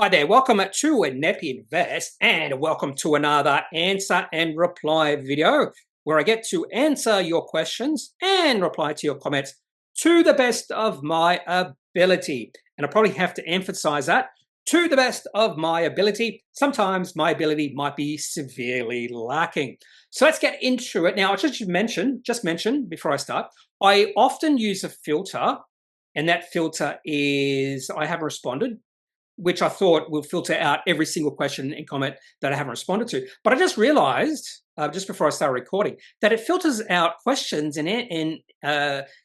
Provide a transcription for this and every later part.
Hi there, welcome to Kneppy Invest and welcome to another answer and reply video where I get to answer your questions and reply to your comments to the best of my ability. And I probably have to emphasize that, to the best of my ability. Sometimes my ability might be severely lacking. So let's get into it. Now, I just mentioned before I start, I often use a filter, and that filter is I haven't responded, which I thought will filter out every single question and comment that I haven't responded to. But I just realized, just before I started recording, that it filters out questions and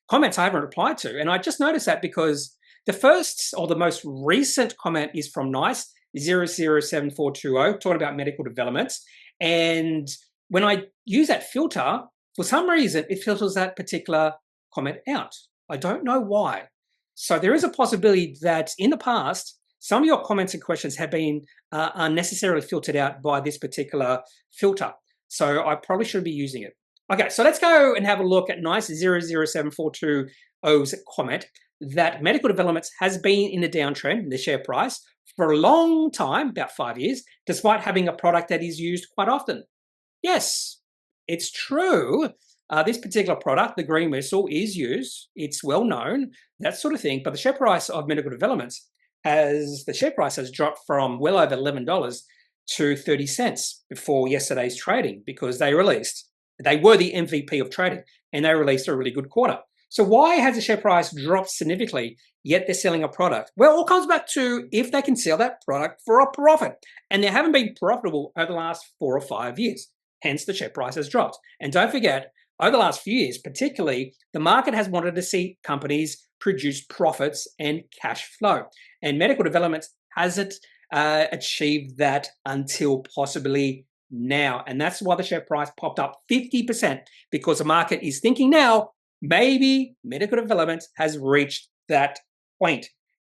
comments I haven't replied to. And I just noticed that because the first or the most recent comment is from NYSE 007420, talking about medical developments. And when I use that filter, for some reason, it filters that particular comment out. I don't know why. So there is a possibility that in the past, some of your comments and questions have been unnecessarily filtered out by this particular filter. So I probably should be using it. Okay, so let's go and have a look at NYSE 007420's comment that medical developments has been in a downtrend in the share price for a long time, about 5 years, despite having a product that is used quite often. Yes, it's true. This particular product, the green whistle, is used. It's well known, that sort of thing. But the share price of medical developments the share price has dropped from well over $11 to 30 cents before yesterday's trading because they were the MVP of trading and they released a really good quarter. So why has the share price dropped significantly, yet they're selling a product? Well, it all comes back to if they can sell that product for a profit. And they haven't been profitable over the last 4 or 5 years. Hence, the share price has dropped. And don't forget, over the last few years, particularly, the market has wanted to see companies produce profits and cash flow. And medical development hasn't achieved that until possibly now. And that's why the share price popped up 50%, because the market is thinking now, maybe medical development has reached that point.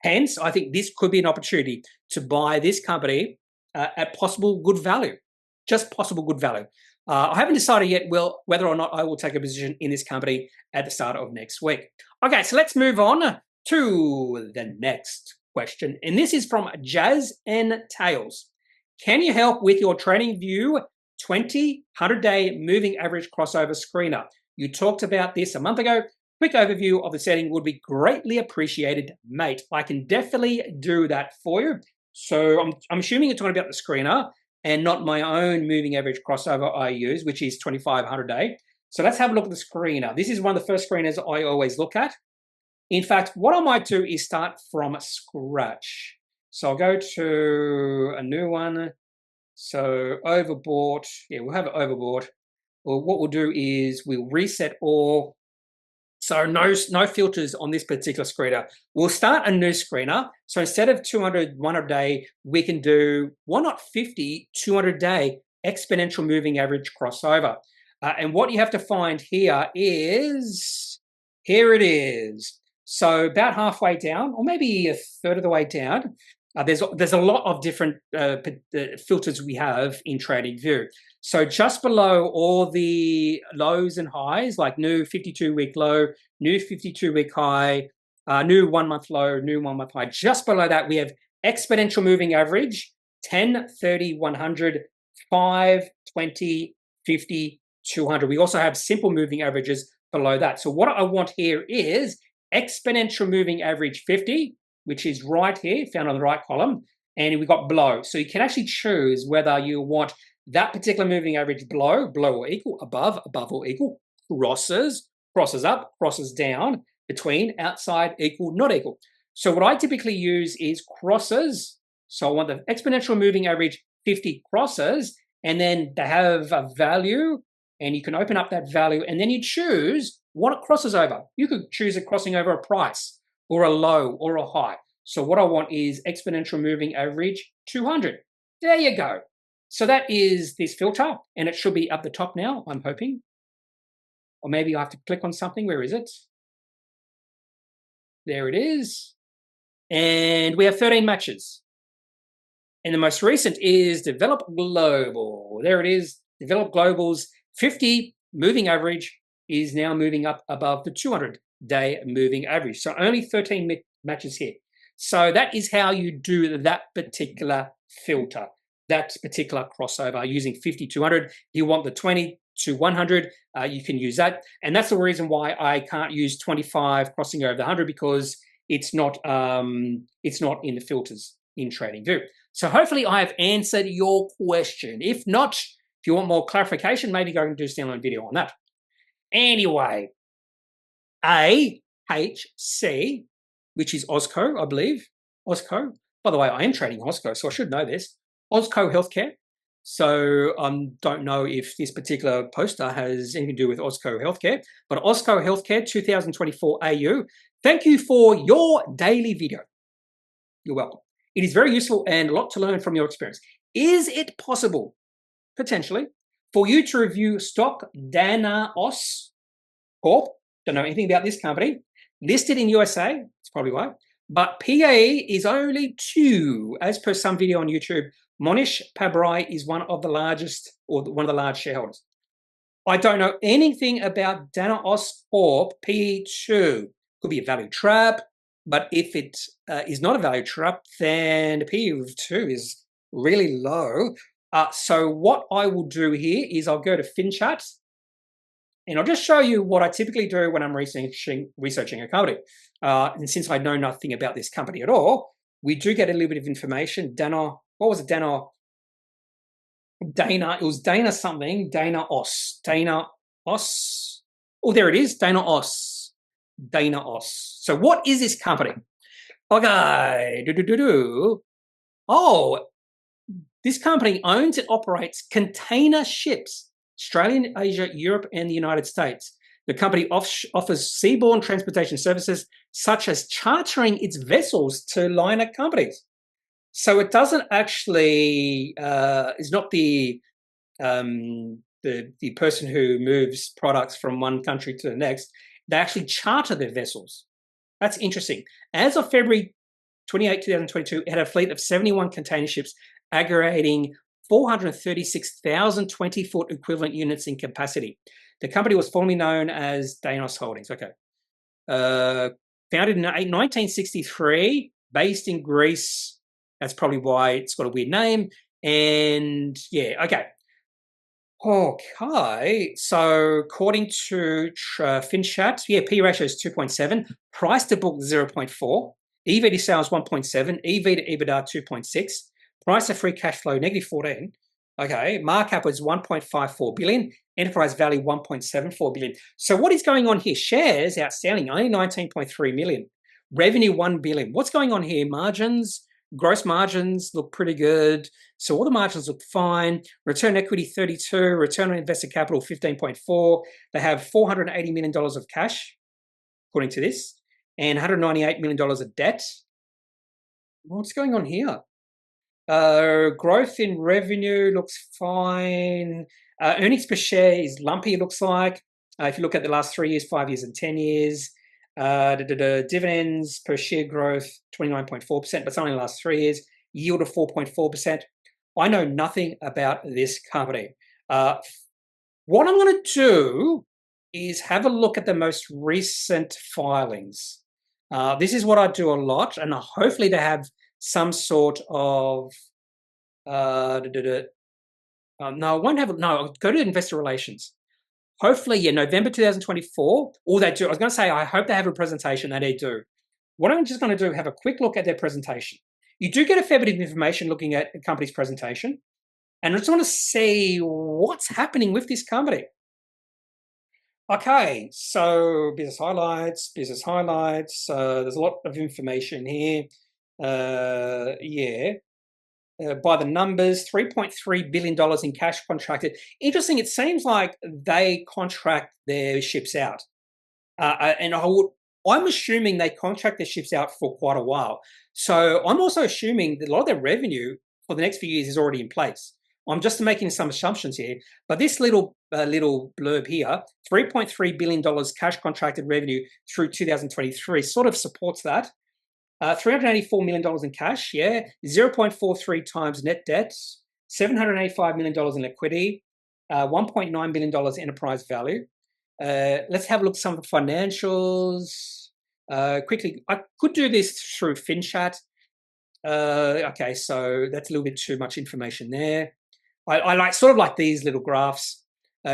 Hence, I think this could be an opportunity to buy this company at possible good value, just possible good value. I haven't decided yet whether or not I will take a position in this company at the start of next week. Okay, so let's move on to the next question. And this is from Jazz and Tails. Can you help with your trading view 100-day moving average crossover screener? You talked about this a month ago. Quick overview of the setting would be greatly appreciated, mate. I can definitely do that for you. So I'm assuming you're talking about the screener and not my own moving average crossover I use, which is 2500 day. So let's have a look at the screener. This is one of the first screeners I always look at. In fact, what I might do is start from scratch. So I'll go to a new one. So overbought, yeah, we'll have it overbought. Well, what we'll do is we'll reset all. So no filters on this particular screener. We'll start a new screener. So instead of 200, 100 day, we can do, why not 50, 200 day exponential moving average crossover. And what you have to find here is, here it is. So about halfway down, or maybe a third of the way down, there's a lot of different filters we have in TradingView. So just below all the lows and highs, like new 52-week low, new 52-week high, new 1 month low, new 1 month high, just below that we have exponential moving average, 10, 30, 100, 5, 20, 50, 200. We also have simple moving averages below that. So what I want here is exponential moving average 50, which is right here, found on the right column, and we've got below. So you can actually choose whether you want that particular moving average below or equal, above or equal, crosses up, crosses down, between, outside, equal, not equal. So what I typically use is crosses. So I want the exponential moving average 50 crosses, and then they have a value, and you can open up that value, and then you choose what it crosses over. You could choose it crossing over a price, or a low, or a high. So what I want is exponential moving average 200. There you go. So that is this filter, and it should be up the top now, I'm hoping. Or maybe I have to click on something. Where is it? There it is. And we have 13 matches. And the most recent is Develop Global. There it is. Develop Global's 50 moving average is now moving up above the 200-day moving average. So only 13 matches here. So that is how you do that particular filter, that particular crossover using 50 to 100. You want the 20 to 100, you can use that. And that's the reason why I can't use 25 crossing over the 100, because it's not in the filters in TradingView. So hopefully I have answered your question. If not, if you want more clarification, maybe go and do a standalone video on that. Anyway, AHC, which is Osco, I believe. Osco. By the way, I am trading Osco, so I should know this. Osco Healthcare. So don't know if this particular poster has anything to do with Osco Healthcare, but Osco Healthcare 2024 AU. Thank you for your daily video. You're welcome. It is very useful and a lot to learn from your experience. Is it possible, potentially, for you to review stock Danaos Corp? Don't know anything about this company. Listed in USA, that's probably why. But PAE is only 2, as per some video on YouTube. Monish Pabrai is one of the largest, or one of the large shareholders. I don't know anything about Danaos Corp PE 2. Could be a value trap, but if it is not a value trap, then the PE of 2 is really low. So what I will do here is I'll go to FinChat, and I'll just show you what I typically do when I'm researching a company. And since I know nothing about this company at all, we do get a little bit of information. Dana, what was it? Dana, it was Dana something, Danaos. Oh, there it is, Danaos. So what is this company? Okay, Oh, this company owns and operates container ships, Australia, Asia, Europe, and the United States. The company offers seaborne transportation services, such as chartering its vessels to liner companies. So it doesn't actually is not the person who moves products from one country to the next. They actually charter their vessels. That's interesting. As of February 28, 2022, it had a fleet of 71 container ships, aggregating 436,000 20-foot equivalent units in capacity. The company was formerly known as Danaos Holdings. Okay. Founded in 1963, based in Greece. That's probably why it's got a weird name. And yeah, okay. Okay, so according to FinChat, yeah, P ratio is 2.7, price to book 0.4, EV to sales 1.7, EV to EBITDA 2.6, price to free cash flow -14. Okay, markup was 1.54 billion, enterprise value 1.74 billion. So what is going on here? Shares outstanding, only 19.3 million. Revenue 1 billion. What's going on here? Margins, gross margins look pretty good. So all the margins look fine. Return equity 32, return on invested capital 15.4. They have $480 million of cash, according to this, and $198 million of debt. What's going on here? Growth in revenue looks fine. Earnings per share is lumpy, it looks like. If you look at the last 3 years, 5 years, and 10 years, the dividends per share growth 29.4%, but it's only the last 3 years. Yield of 4.4%. I know nothing about this company. What I'm going to do is have a look at the most recent filings. This is what I do a lot, and hopefully they have some sort of no, I won't have no. Go to investor relations. Hopefully, yeah, November 2024. All they do, I was going to say, I hope they have a presentation that they do. What I'm just going to do, have a quick look at their presentation. You do get a fair bit of information looking at a company's presentation, and I just want to see what's happening with this company. Okay, so business highlights. There's a lot of information here. Yeah. By the numbers, $3.3 billion in cash contracted. Interesting, it seems like they contract their ships out. And I'm assuming they contract their ships out for quite a while. So I'm also assuming that a lot of their revenue for the next few years is already in place. I'm just making some assumptions here. But this little blurb here, $3.3 billion cash contracted revenue through 2023 sort of supports that. $384 million in cash, yeah. 0.43 times net debt, $785 million in liquidity, $1.9 billion enterprise value. Let's have a look at some of the financials. Quickly, I could do this through FinChat. Okay, so that's a little bit too much information there. I like sort of like these little graphs.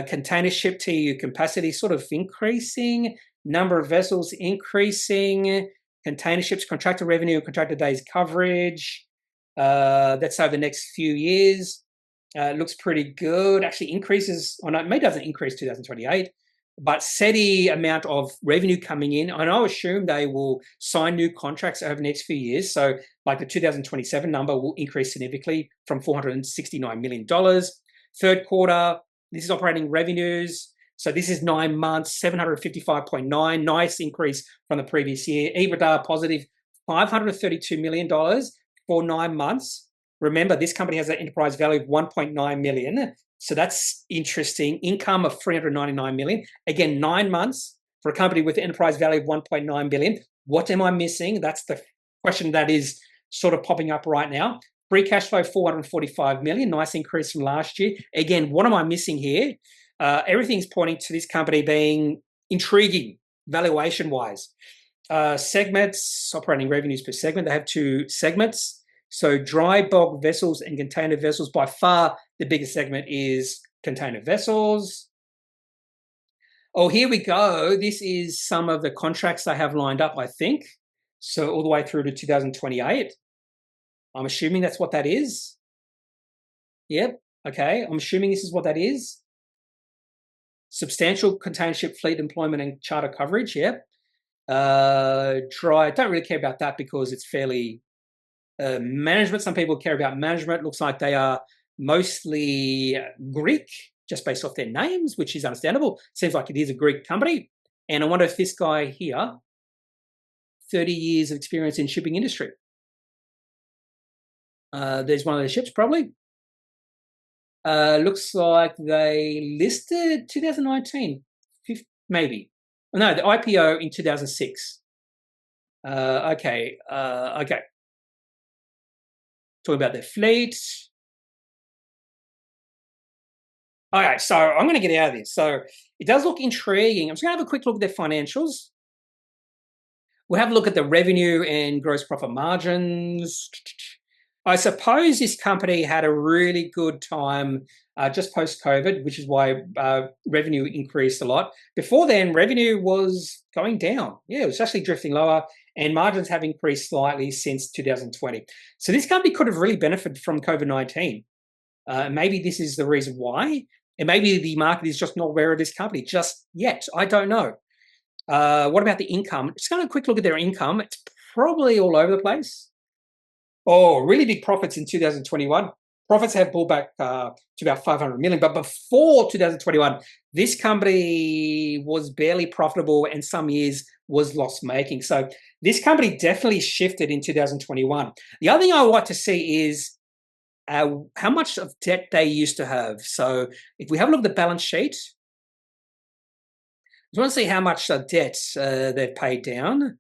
Container ship TEU capacity sort of increasing, number of vessels increasing, container ships contracted revenue, contracted days coverage. That's over the next few years. Looks pretty good. Actually increases, or no, maybe doesn't increase 2028, but steady amount of revenue coming in. And I assume they will sign new contracts over the next few years. So like the 2027 number will increase significantly from $469 million. Third quarter, this is operating revenues. So this is 9 months, 755.9, nice increase from the previous year. EBITDA positive, $532 million for 9 months. Remember, this company has an enterprise value of 1.9 million. So that's interesting. Income of 399 million. Again, 9 months for a company with an enterprise value of 1.9 billion. What am I missing? That's the question that is sort of popping up right now. Free cash flow, 445 million. Nice increase from last year. Again, what am I missing here? Everything's pointing to this company being intriguing valuation-wise. Segments, operating revenues per segment. They have 2 segments. So dry bulk vessels and container vessels, by far the biggest segment is container vessels. Oh, here we go. This is some of the contracts they have lined up, I think. So all the way through to 2028. I'm assuming that's what that is. Yep. Okay. I'm assuming this is what that is. Substantial container ship fleet employment and charter coverage. Yep. Dry. Don't really care about that because it's fairly management. Some people care about management. Looks like they are mostly Greek, just based off their names, which is understandable. Seems like it is a Greek company. And I wonder if this guy here, 30 years of experience in shipping industry. There's one of the ships probably. Looks like they listed 2019, maybe. No, the IPO in 2006. Okay. Talking about their fleet. All right, so I'm going to get out of this. So it does look intriguing. I'm just going to have a quick look at their financials. We'll have a look at the revenue and gross profit margins. I suppose this company had a really good time just post-COVID, which is why revenue increased a lot. Before then, revenue was going down. Yeah, it was actually drifting lower, and margins have increased slightly since 2020. So this company could have really benefited from COVID-19. Maybe this is the reason why. And maybe the market is just not aware of this company just yet. I don't know. What about the income? Just going to quick look at their income. It's probably all over the place. Oh, really big profits in 2021. Profits have pulled back to about 500 million. But before 2021, this company was barely profitable and some years was loss-making. So this company definitely shifted in 2021. The other thing I would like to see is how much of debt they used to have. So if we have a look at the balance sheet, I just want to see how much debt they've paid down.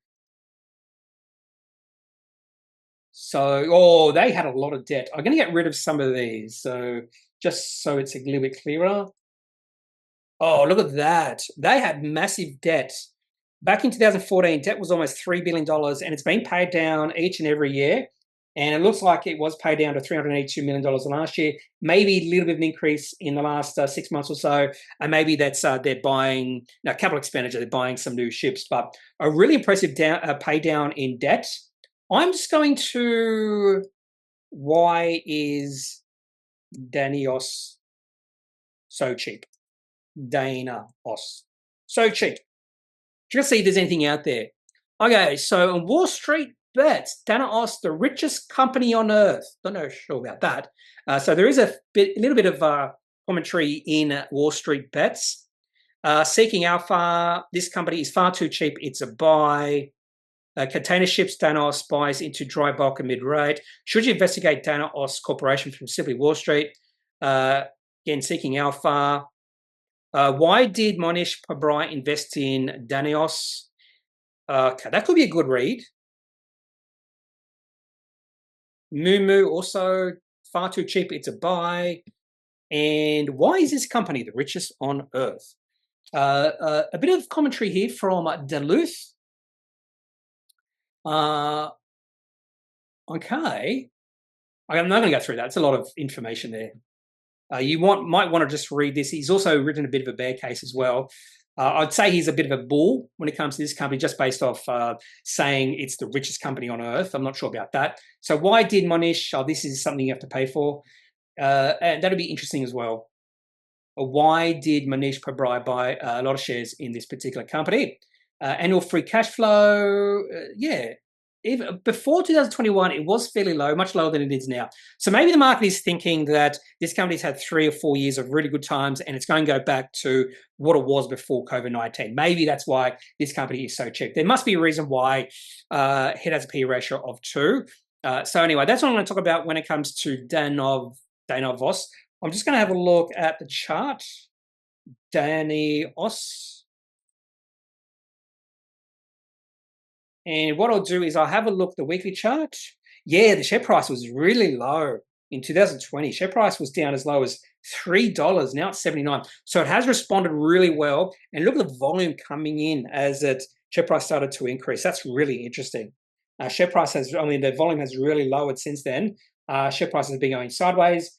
So, they had a lot of debt. I'm going to get rid of some of these. So just so it's a little bit clearer. Oh, look at that. They had massive debt. Back in 2014, debt was almost $3 billion, and it's been paid down each and every year. And it looks like it was paid down to $382 million last year. Maybe a little bit of an increase in the last 6 months or so. And maybe that's they're buying capital expenditure. They're buying some new ships. But a really impressive pay down in debt. I'm just going to, why is Danaos so cheap? Danaos. So cheap. Just see if there's anything out there. Okay, so on Wall Street Bets, Danaos, the richest company on earth. Don't know sure about that. So there is a little bit of commentary in Wall Street Bets. Seeking Alpha, this company is far too cheap. It's a buy. Container ships, Danaos buys into dry bulk and mid-rate. Should you investigate Danaos Corporation from Simply Wall Street? Again, Seeking Alpha. Why did Monish Pabrai invest in Danaos? Okay, that could be a good read. Moo also far too cheap. It's a buy. And why is this company the richest on earth? A bit of commentary here from Duluth. Okay. I'm not going to go through that. It's a lot of information there. You might want to just read this. He's also written a bit of a bear case as well. I'd say he's a bit of a bull when it comes to this company, just based off saying it's the richest company on earth. I'm not sure about that. So why did Monish? This is something you have to pay for, and that'll be interesting as well. Why did Manish Pabrai buy a lot of shares in this particular company? Annual free cash flow, yeah. Even before 2021, it was fairly low, much lower than it is now. So maybe the market is thinking that this company's had 3 or 4 years of really good times and it's going to go back to what it was before COVID-19. Maybe that's why this company is so cheap. There must be a reason why it has a P ratio of 2. So anyway, that's what I'm going to talk about when it comes to Danaos. I'm just going to have a look at the chart. Danaos. And what I'll do is I'll have a look at the weekly chart. Yeah, the share price was really low in 2020. Share price was down as low as $3. Now it's 79. So it has responded really well. And look at the volume coming in as share price started to increase. That's really interesting. The volume has really lowered since then. Share price has been going sideways.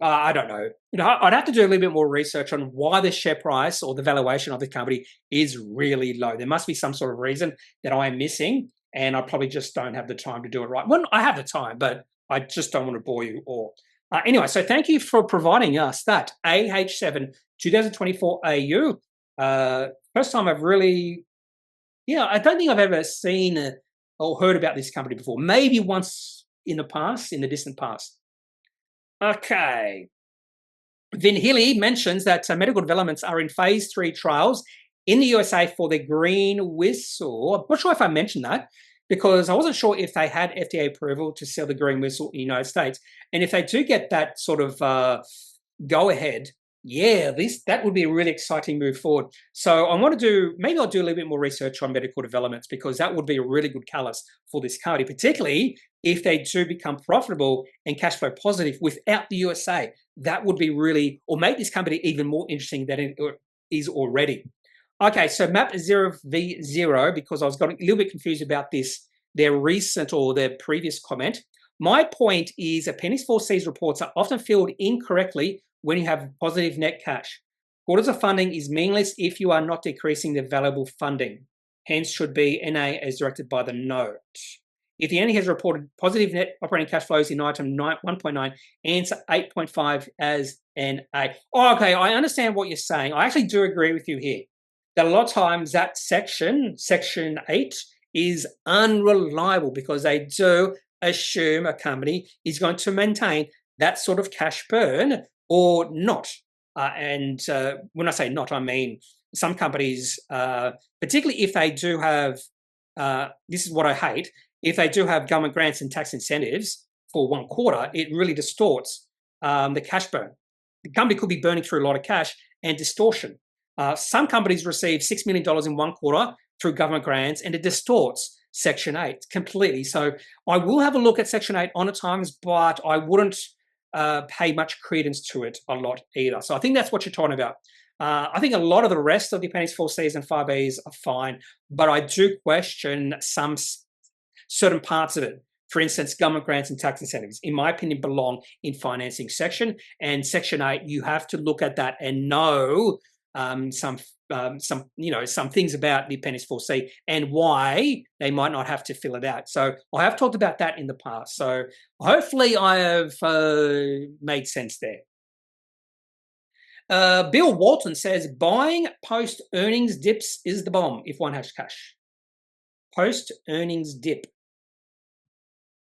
I don't know. I'd have to do a little bit more research on why the share price or the valuation of the company is really low. There must be some sort of reason that I am missing, and I probably just don't have the time to do it right. Well, I have the time, but I just don't want to bore you all. Anyway, so thank you for providing us that AH7 2024 AU. First time I've really, I don't think I've ever seen or heard about this company before. Maybe once in the distant past. Okay. Vin Healy mentions that medical developments are in phase 3 trials in the USA for the green whistle. I'm not sure if I mentioned that because I wasn't sure if they had FDA approval to sell the green whistle in the United States. And if they do get that sort of go ahead, that would be a really exciting move forward. So I want to maybe I'll do a little bit more research on medical developments because that would be a really good catalyst for this company, particularly if they do become profitable and cash flow positive without the USA. That would be really, or make this company even more interesting than it is already. Okay, so MAP 0v0, because I was getting a little bit confused about their recent or their previous comment. My point is Appendix 4C's reports are often filled incorrectly when you have positive net cash. Quarters of funding is meaningless if you are not decreasing the available funding. Hence should be NA as directed by the note. If the NA has reported positive net operating cash flows in item 1.9, answer 8.5 as NA. Oh, okay, I understand what you're saying. I actually do agree with you here. That a lot of times that section 8, is unreliable because they do assume a company is going to maintain that sort of cash burn or not. And when I say not, I mean some companies, particularly if they do have, this is what I hate, if they do have government grants and tax incentives for 1 quarter, it really distorts the cash burn. The company could be burning through a lot of cash and distortion. Some companies receive $6 million in 1 quarter through government grants, and it distorts Section 8 completely. So I will have a look at Section 8 on at times, but I wouldn't pay much credence to it a lot either. So I think that's what you're talking about. I think a lot of the rest of the Appendix 4Cs and 5Bs are fine, but I do question some certain parts of it. For instance, government grants and tax incentives, in my opinion, belong in financing section. And Section 8, you have to look at that and know some things about the Appendix 4C and why they might not have to fill it out. So I have talked about that in the past. So hopefully I have made sense there. Bill Walton says, buying post-earnings dips is the bomb if one has cash. Post-earnings dip.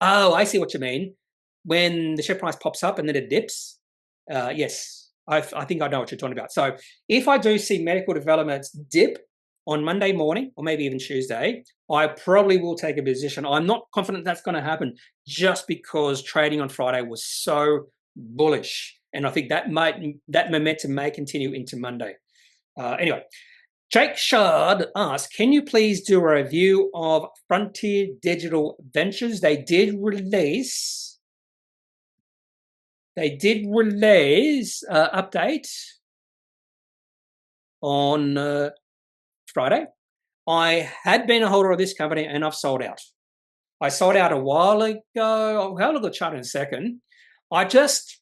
Oh, I see what you mean. When the share price pops up and then it dips. Yes. I think I know what you're talking about. So if I do see medical developments dip on Monday morning or maybe even Tuesday, I probably will take a position. I'm not confident that's going to happen just because trading on Friday was so bullish. And I think that momentum may continue into Monday. Anyway, Jake Shard asks, can you please do a review of Frontier Digital Ventures? They did release update on Friday. I had been a holder of this company and I've sold out. I sold out a while ago. I'll have a look at the chart in a second. I just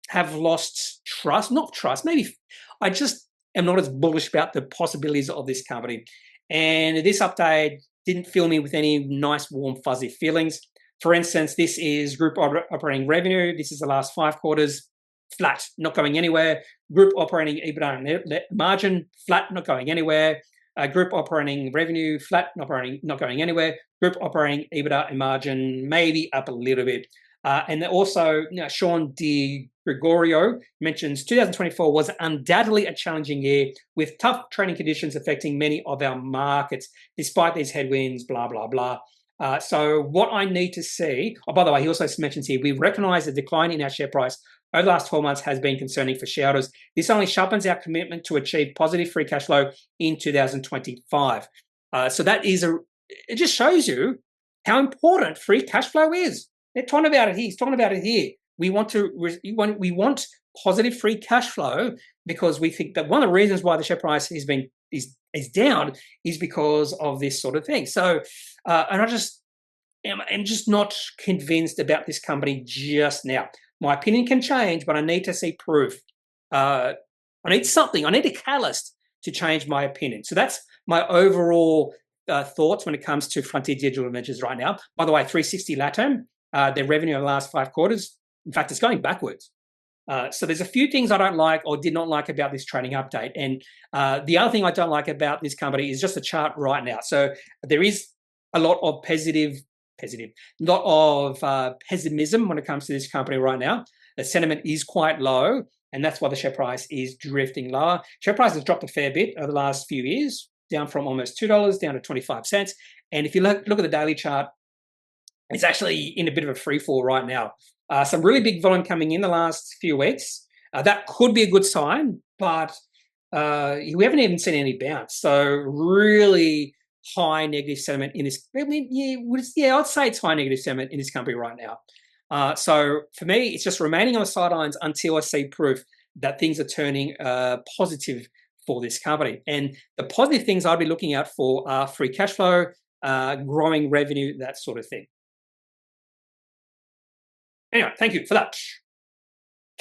have lost trust, not trust, maybe I just am not as bullish about the possibilities of this company. And this update didn't fill me with any nice, warm, fuzzy feelings. For instance, this is group operating revenue. This is the last 5 quarters, flat, not going anywhere. Group operating EBITDA and margin, flat, not going anywhere. Group operating revenue, flat, not going anywhere. Group operating EBITDA and margin, maybe up a little bit. And also, Sean Di Gregorio mentions 2024 was undoubtedly a challenging year with tough trading conditions affecting many of our markets, despite these headwinds, blah, blah, blah. So what I need to see, by the way, he also mentions here, we recognize the decline in our share price over the last 12 months has been concerning for shareholders. This only sharpens our commitment to achieve positive free cash flow in 2025. So that is it just shows you how important free cash flow is. They're talking about it here. He's talking about it here. We want positive free cash flow because we think that one of the reasons why the share price is down is because of this sort of thing. So, and I'm just not convinced about this company just now. My opinion can change, but I need to see proof. I need something. I need a catalyst to change my opinion. So that's my overall thoughts when it comes to Frontier Digital Ventures right now. By the way, 360 LATAM, their revenue in the last 5 quarters, in fact, it's going backwards. So there's a few things I don't like or did not like about this trading update. And the other thing I don't like about this company is just the chart right now. So there is a lot of pessimism when it comes to this company right now. The sentiment is quite low, and that's why the share price is drifting lower. Share price has dropped a fair bit over the last few years, down from almost $2 down to 25 cents. And if you look at the daily chart, it's actually in a bit of a free fall right now. Some really big volume coming in the last few weeks. That could be a good sign, but we haven't even seen any bounce. So really high negative sentiment in this. I'd say it's high negative sentiment in this company right now. So for me, it's just remaining on the sidelines until I see proof that things are turning positive for this company. And the positive things I'd be looking out for are free cash flow, growing revenue, that sort of thing. Anyway, thank you for that.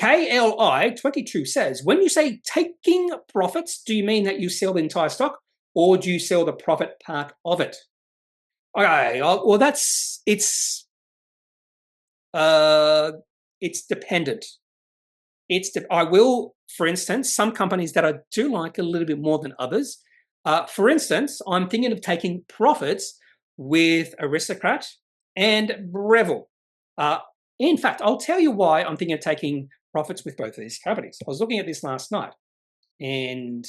KLI22 says, when you say taking profits, do you mean that you sell the entire stock or do you sell the profit part of it? Okay, well, it's dependent. I will, for instance, some companies that I do like a little bit more than others. For instance, I'm thinking of taking profits with Aristocrat and Breville. In fact, I'll tell you why I'm thinking of taking profits with both of these companies. I was looking at this last night, and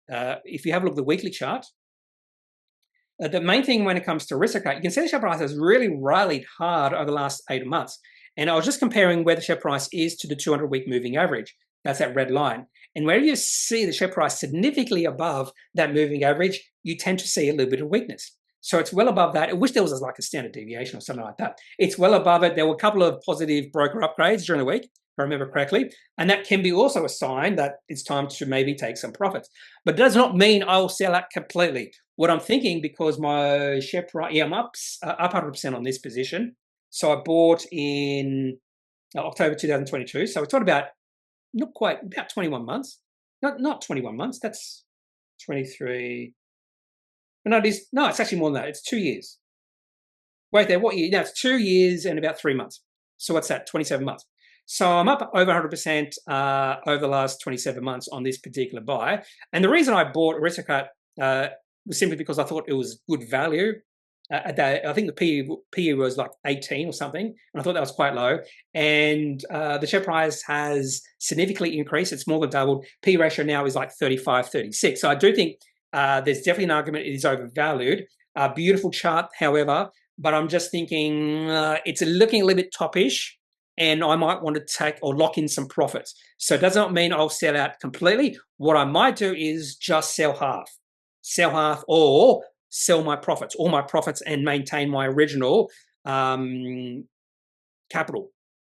if you have a look at the weekly chart, the main thing when it comes to Aristocrat, you can see the share price has really rallied hard over the last 8 months. And I was just comparing where the share price is to the 200-week moving average. That's that red line. And wherever you see the share price significantly above that moving average, you tend to see a little bit of weakness. So it's well above that. I wish there was like a standard deviation or something like that. It's well above it. There were a couple of positive broker upgrades during the week, if I remember correctly. And that can be also a sign that it's time to maybe take some profits. But it does not mean I'll sell out completely. What I'm thinking, because my share price, I'm up 100% on this position. So I bought in October 2022. So it's about 21 months. Not 21 months. That's 23. It's actually more than that. It's 2 years. Wait there, what year? No, it's 2 years and about 3 months. So what's that? 27 months. So I'm up over 100% over the last 27 months on this particular buy. And the reason I bought Aristocrat was simply because I thought it was good value. I think the PE was like 18 or something, and I thought that was quite low. And the share price has significantly increased. It's more than doubled. PE ratio now is like 35, 36. So I do think there's definitely an argument it is overvalued. Beautiful chart, however, but I'm just thinking it's looking a little bit toppish, and I might want to take or lock in some profits. So it does not mean I'll sell out completely. What I might do is just sell half, or sell my profits, all my profits, and maintain my original capital.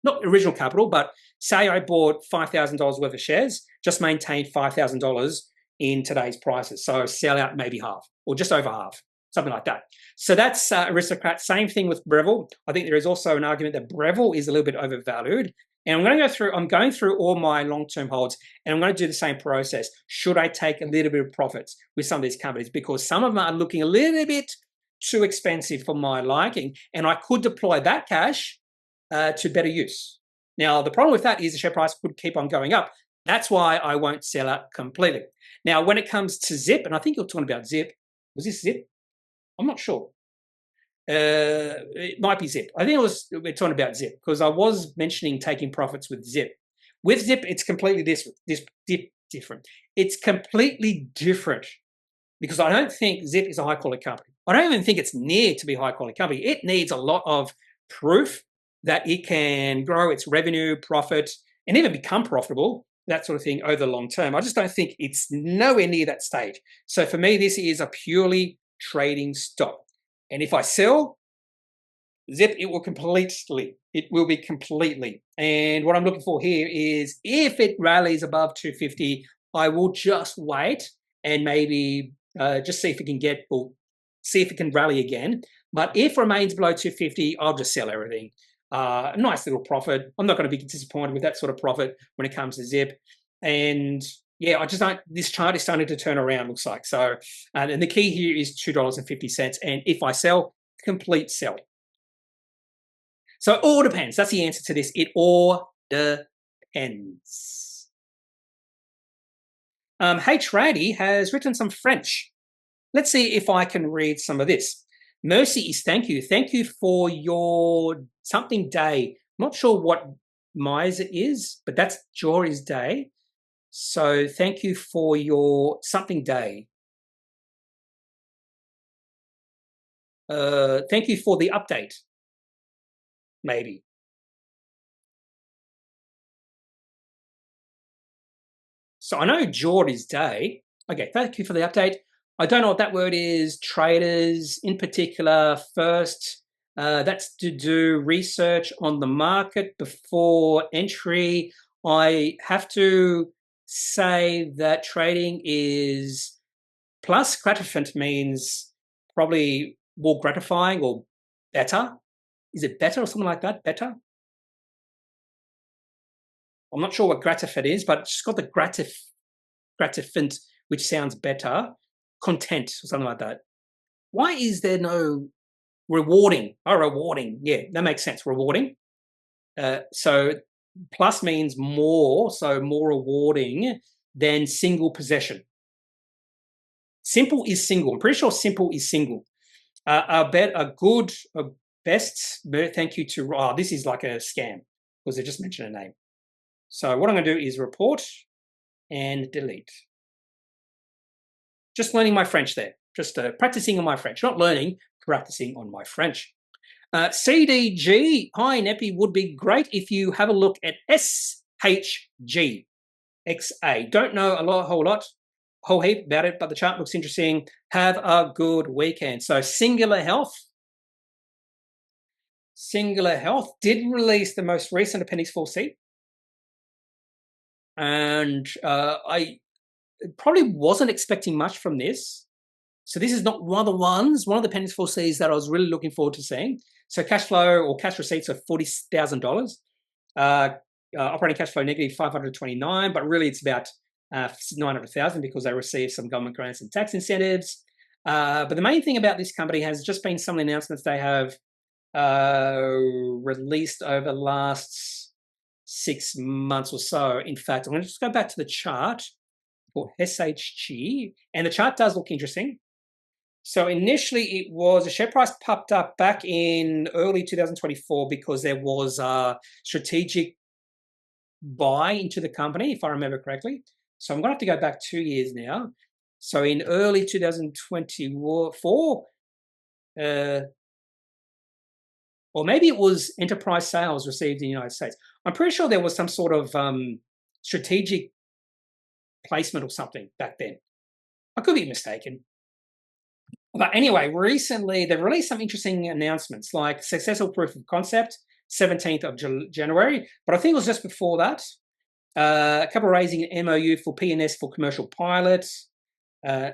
Not original capital, but say I bought $5,000 worth of shares, just maintain $5,000 in today's prices. So sell out maybe half or just over half. something like that. So that's Aristocrat. Same thing with Breville. I think there is also an argument that Breville is a little bit overvalued. And I'm going through all my long-term holds, and I'm going to do the same process. Should I take a little bit of profits with some of these companies? Because some of them are looking a little bit too expensive for my liking, and I could deploy that cash to better use. Now, the problem with that is the share price could keep on going up. That's why I won't sell out completely. Now, when it comes to Zip, and I think you're talking about Zip. Was this Zip? I'm not sure. It might be Zip. I think we're talking about Zip because I was mentioning taking profits with Zip. With Zip, it's completely different. It's completely different because I don't think Zip is a high-quality company. I don't even think it's near to be a high-quality company. It needs a lot of proof that it can grow its revenue, profit, and even become profitable, that sort of thing, over the long term. I just don't think it's nowhere near that stage. So for me, this is a purely trading stock. And if I sell Zip, it will be completely. And what I'm looking for here is if it rallies above 250, I will just wait and maybe just see if it can see if it can rally again. But if it remains below 250, I'll just sell everything. A nice little profit. I'm not going to be disappointed with that sort of profit when it comes to Zip. And yeah, I just don't. This chart is starting to turn around, looks like. So, and the key here is $2.50. And if I sell, complete sell. So it all depends. That's the answer to this. It all depends. H. Raddy has written some French. Let's see if I can read some of this. Mercy is thank you. Thank you for your something day. I'm not sure what Myers it is, but that's Jory's day. So thank you for your something day. Thank you for the update. Maybe. So I know Jory's day. Okay, thank you for the update. I don't know what that word is. Traders, in particular, first. That's to do research on the market before entry. I have to say that trading is plus gratificant means probably more gratifying or better. Is it better or something like that? Better? I'm not sure what gratificant is, but it's got the gratificant, which sounds better. Content or something like that. Why is there no rewarding? Oh, rewarding. Yeah, that makes sense. Rewarding. So plus means more, so more rewarding than single possession. Simple is single. I'm pretty sure simple is single. Best, thank you to, this is like a scam because they just mentioned a name. So what I'm going to do is report and delete. Just learning my French there. Just practicing on my French. Not learning, practicing on my French. CDG, hi Kneppy, would be great if you have a look at SHG XA. Don't know a whole heap about it, but the chart looks interesting. Have a good weekend. So Singular Health did release the most recent Appendix 4C. And I probably wasn't expecting much from this. So this is not one of the Appendix 4Cs that I was really looking forward to seeing. So cash flow or cash receipts of $40,000. Operating cash flow negative 529, but really it's about 900,000 because they received some government grants and tax incentives. But the main thing about this company has just been some of the announcements they have released over the last 6 months or so. In fact, I'm going to just go back to the chart for SHG, and the chart does look interesting. So initially it was, the share price popped up back in early 2024 because there was a strategic buy into the company, if I remember correctly. So I'm going to have to go back 2 years now. So in early 2024, or maybe it was enterprise sales received in the United States. I'm pretty sure there was some sort of strategic placement or something back then. I could be mistaken. But anyway, recently they've released some interesting announcements like successful proof of concept, 17th of January. But I think it was just before that. A couple raising an MOU for PNS for commercial pilots.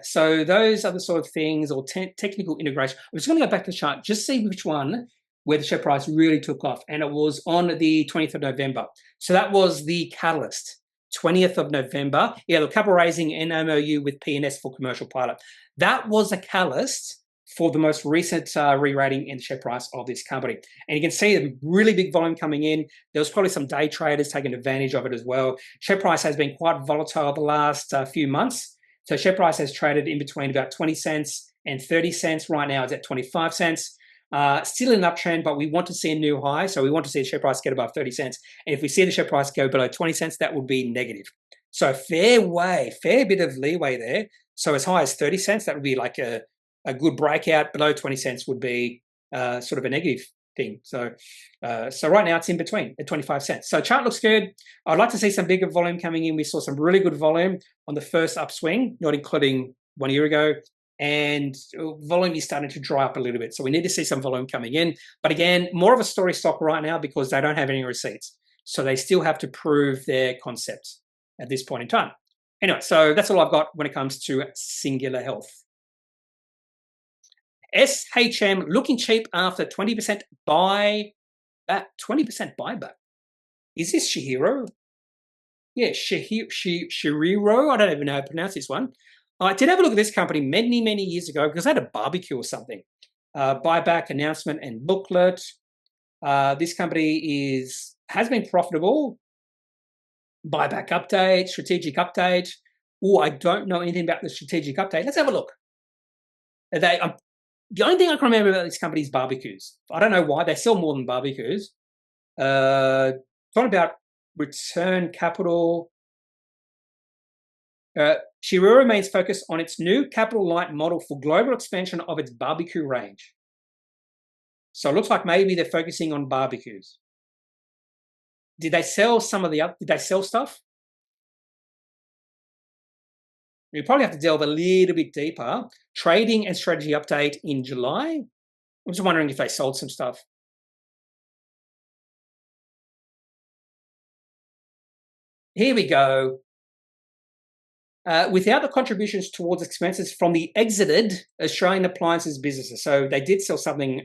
So those are the sort of things, or technical integration. I'm just going to go back to the chart, just see which one where the share price really took off, and it was on the 20th of November. So that was the catalyst, 20th of November. Yeah, the capital raising and MOU with P&S for commercial pilot. That was a catalyst for the most recent re-rating in the share price of this company. And you can see a really big volume coming in. There was probably some day traders taking advantage of it as well. Share price has been quite volatile the last few months. So share price has traded in between about 20 cents and 30 cents. Right now it's at 25 cents. Still in an uptrend, but we want to see a new high. So we want to see the share price get above 30 cents. And if we see the share price go below 20 cents, that would be negative. So fair bit of leeway there. So as high as 30 cents, that would be like a good breakout. Below 20 cents would be sort of a negative thing. So right now it's in between at 25 cents. So chart looks good. I'd like to see some bigger volume coming in. We saw some really good volume on the first upswing, not including 1 year ago. And volume is starting to dry up a little bit. So we need to see some volume coming in. But again, more of a story stock right now because they don't have any receipts. So they still have to prove their concept at this point in time. Anyway, so that's all I've got when it comes to Singular Health. SHM looking cheap after 20% buyback. 20% buyback. Is this Shriro? Yeah, Shriro. I don't even know how to pronounce this one. I did have a look at this company many, many years ago because I had a barbecue or something. Buyback announcement and booklet. This company has been profitable. Buyback update, strategic update. Oh, I don't know anything about the strategic update. Let's have a look. The only thing I can remember about this company is barbecues. I don't know why. They sell more than barbecues. Talking about return capital. Shriro remains focused on its new capital light model for global expansion of its barbecue range. So it looks like maybe they're focusing on barbecues. Did they sell did they sell stuff? We probably have to delve a little bit deeper. Trading and strategy update in July. I'm just wondering if they sold some stuff. Here we go. Without the contributions towards expenses from the exited Australian appliances businesses. So they did sell something,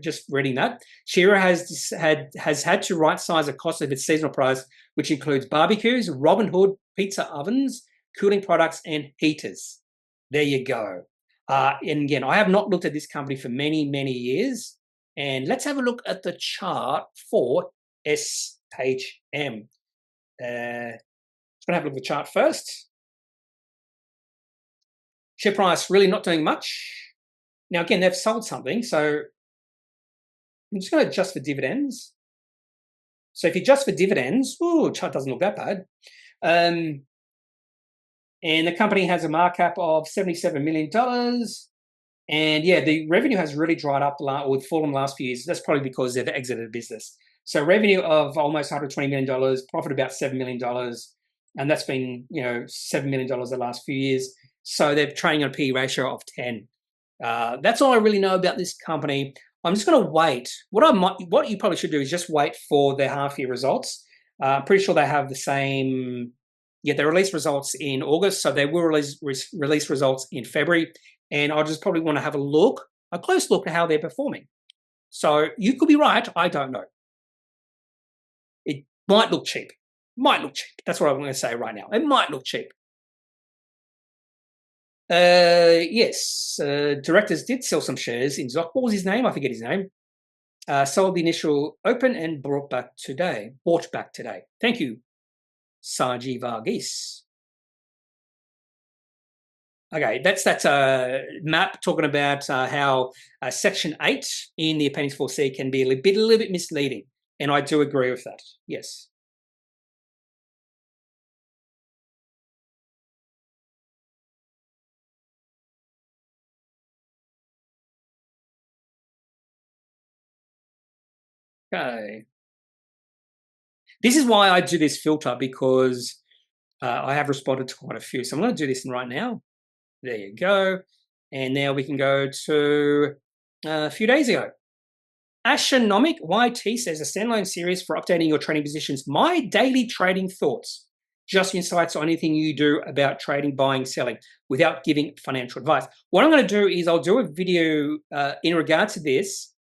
just reading that. Shriro has had to right-size the cost of its seasonal price, which includes barbecues, Robin Hood, pizza ovens, cooling products, and heaters. There you go. And again, I have not looked at this company for many, many years. And let's have a look at the chart for SHM. Just going to have a look at the chart first. Share price really not doing much. Now, again, they've sold something. So I'm just going to adjust for dividends. So if you adjust for dividends, chart doesn't look that bad. And the company has a market cap of $77 million. And yeah, the revenue has really dried up or fallen the last few years. That's probably because they've exited a business. So revenue of almost $120 million, profit about $7 million. And that's been, $7 million the last few years. So they're trading on a PE ratio of 10. That's all I really know about this company. I'm just going to wait. What you probably should do is just wait for their half-year results. I'm pretty sure they have the same. Yeah, they released results in August, so they will release results in February. And I just probably want to have a close look at how they're performing. So you could be right. I don't know. It might look cheap. That's what I'm going to say right now. It might look cheap. Yes, directors did sell some shares in Zoc. What was his name? I forget his name. Sold the initial open and bought back today. Thank you, Saji Varghese. Okay, that's map talking about how Section 8 in the Appendix 4C can be a little bit misleading. And I do agree with that, yes. Okay. This is why I do this filter, because I have responded to quite a few. So I'm going to do this right now. There you go. And now we can go to a few days ago. Astronomic YT says a standalone series for updating your trading positions. My daily trading thoughts. just insights on anything you do about trading, buying, selling, without giving financial advice. What I'm going to do is I'll do a video in regard to this.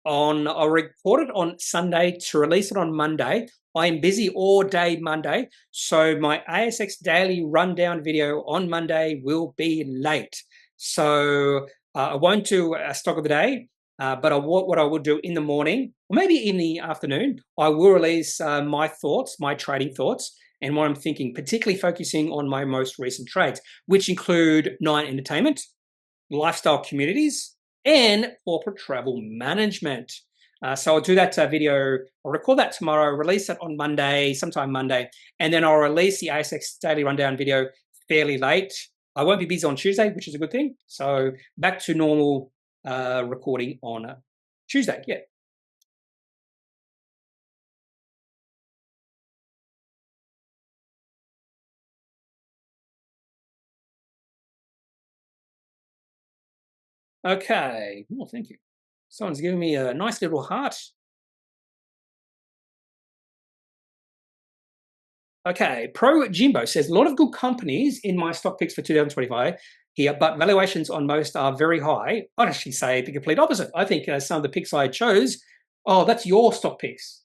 I'll record it on Sunday to release it on Monday. I am busy all day Monday, so my ASX daily rundown video on Monday will be late. So I won't do a stock of the day, but what I will do in the morning, or maybe in the afternoon, I will release my thoughts, my trading thoughts, and what I'm thinking, particularly focusing on my most recent trades, which include Nine Entertainment, Lifestyle Communities, and Corporate Travel Management. So I'll do that video. I'll record that tomorrow, release it on Monday, sometime Monday, and then I'll release the ASX Daily Rundown video fairly late. I won't be busy on Tuesday, which is a good thing. So back to normal recording on Tuesday. Yeah. Okay. Well, thank you. Someone's giving me a nice little heart. Okay, Pro Jimbo says, a lot of good companies in my stock picks for 2025 here, but valuations on most are very high. I'd actually say the complete opposite. I think some of the picks I chose, oh, that's your stock picks.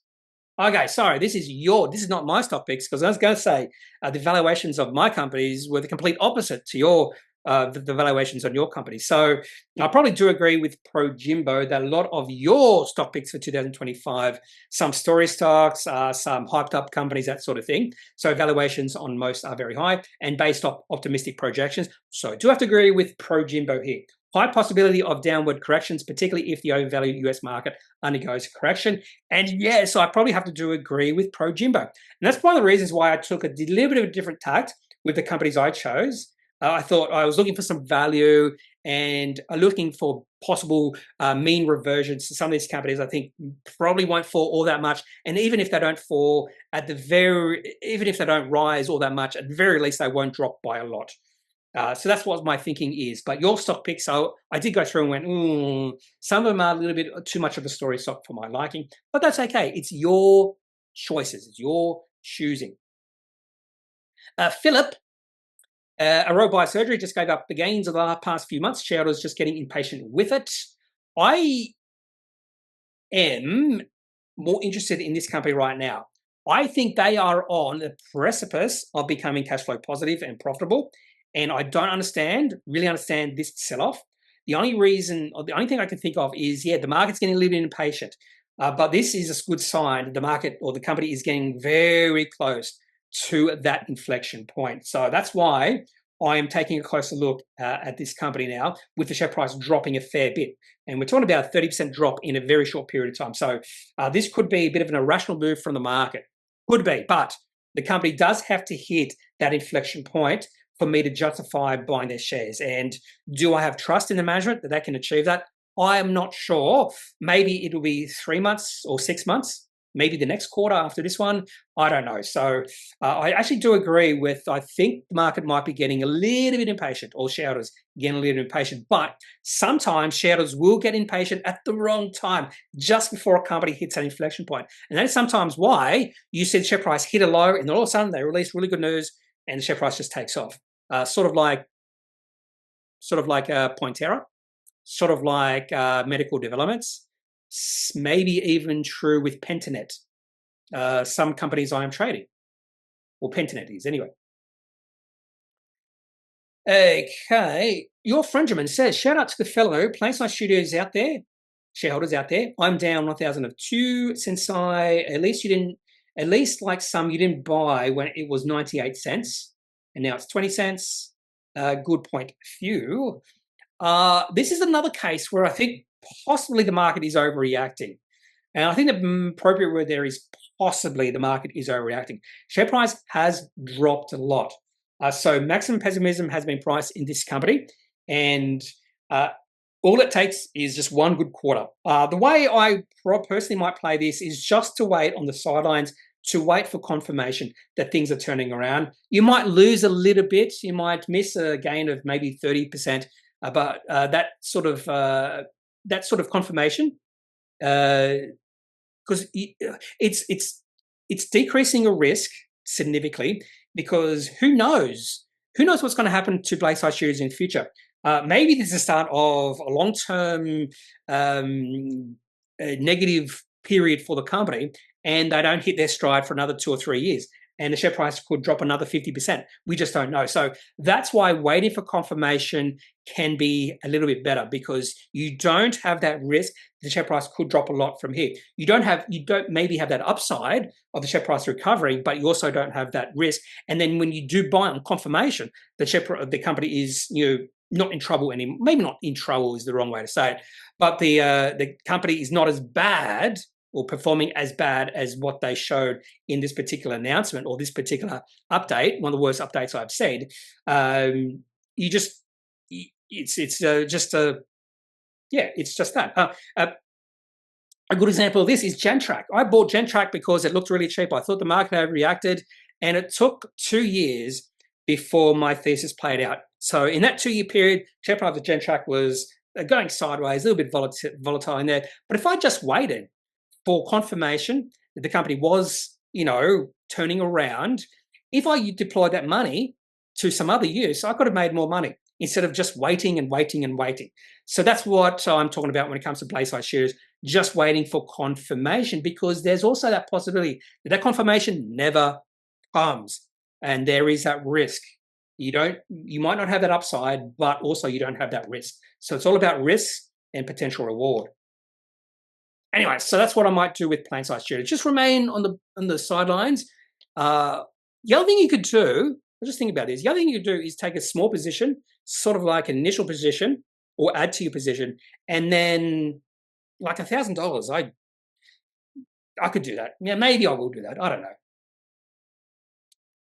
Okay, sorry, this is not my stock picks, because I was going to say the valuations of my companies were the complete opposite to your the valuations on your company. So I probably do agree with Pro Jimbo that a lot of your stock picks for 2025, some story stocks, some hyped up companies, that sort of thing. So valuations on most are very high and based off optimistic projections. So I do have to agree with Pro Jimbo here. High possibility of downward corrections, particularly if the overvalued US market undergoes a correction. And yes, I probably have to do agree with Pro Jimbo. And that's one of the reasons why I took a little bit of a different tact with the companies I chose. I thought I was looking for some value and looking for possible mean reversions to some of these companies. I think probably won't fall all that much. And even if they don't fall even if they don't rise all that much, at the very least, they won't drop by a lot. So that's what my thinking is. But your stock picks, so I did go through and went, some of them are a little bit too much of a story stock for my liking, but that's okay. It's your choices. It's your choosing. Philip, Aroa Biosurgery just gave up the gains of the past few months. Shareholders just getting impatient with it. I am more interested in this company right now. I think they are on the precipice of becoming cash flow positive and profitable. And I don't really understand this sell-off. The only thing I can think of is, the market's getting a little bit impatient. But this is a good sign. The market or the company is getting very close to that inflection point. So that's why I am taking a closer look at this company now, with the share price dropping a fair bit. And we're talking about a 30% drop in a very short period of time. So this could be a bit of an irrational move from the market. Could be, but the company does have to hit that inflection point for me to justify buying their shares. And do I have trust in the management that they can achieve that? I am not sure. Maybe it'll be 3 months or 6 months. Maybe the next quarter after this one. I don't know. So I actually do agree with, I think the market might be getting a little bit impatient, or shareholders getting a little impatient. But sometimes shareholders will get impatient at the wrong time, just before a company hits that inflection point. And that is sometimes why you see the share price hit a low, and all of a sudden they release really good news, and the share price just takes off. Sort of like Pointera, sort of like medical developments, maybe even true with Pentanet. Some companies I am trading, or Pentanet is anyway. Okay, your Frenchman says, shout out to the fellow Playside studios out there, shareholders out there. I'm down 1,002 since at least like some you didn't buy when it was 98 cents. And now it's 20 cents. Good point. Few. This is another case where I think possibly the market is overreacting. And I think the appropriate word there is possibly the market is overreacting. Share price has dropped a lot. So maximum pessimism has been priced in this company. And all it takes is just one good quarter. The way I personally might play this is just to wait on the sidelines, to wait for confirmation that things are turning around. You might lose a little bit. You might miss a gain of maybe 30%, but that sort of confirmation, because it's decreasing a risk significantly. because who knows? Who knows what's going to happen to Playside shares in the future? Maybe this is the start of a long-term negative period for the company, and they don't hit their stride for another 2 or 3 years, and the share price could drop another 50%. We just don't know. So that's why waiting for confirmation can be a little bit better, because you don't have that risk. The share price could drop a lot from here. You don't maybe have that upside of the share price recovering, but you also don't have that risk. And then when you do buy on confirmation, the company is not in trouble anymore. Maybe not in trouble is the wrong way to say it, but the company is not as bad or performing as bad as what they showed in this particular announcement or this particular update, one of the worst updates I've seen. It's just that. A good example of this is Gentrack. I bought Gentrack because it looked really cheap. I thought the market had reacted, and it took 2 years before my thesis played out. So in that 2-year period, share price of Gentrack was going sideways, a little bit volatile in there. But if I just waited for confirmation that the company was, turning around, if I deployed that money to some other use, I could have made more money instead of just waiting and waiting and waiting. So that's what I'm talking about when it comes to Playside shares, just waiting for confirmation, because there's also that possibility that confirmation never comes, and there is that risk. You might not have that upside, but also you don't have that risk. So it's all about risk and potential reward. Anyway, so that's what I might do with Playside shares. Just remain on the sidelines. The other thing you could do, just think about this. The other thing you could do is take a small position, sort of like an initial position, or add to your position, and then like $1,000. I could do that. Yeah, maybe I will do that. I don't know.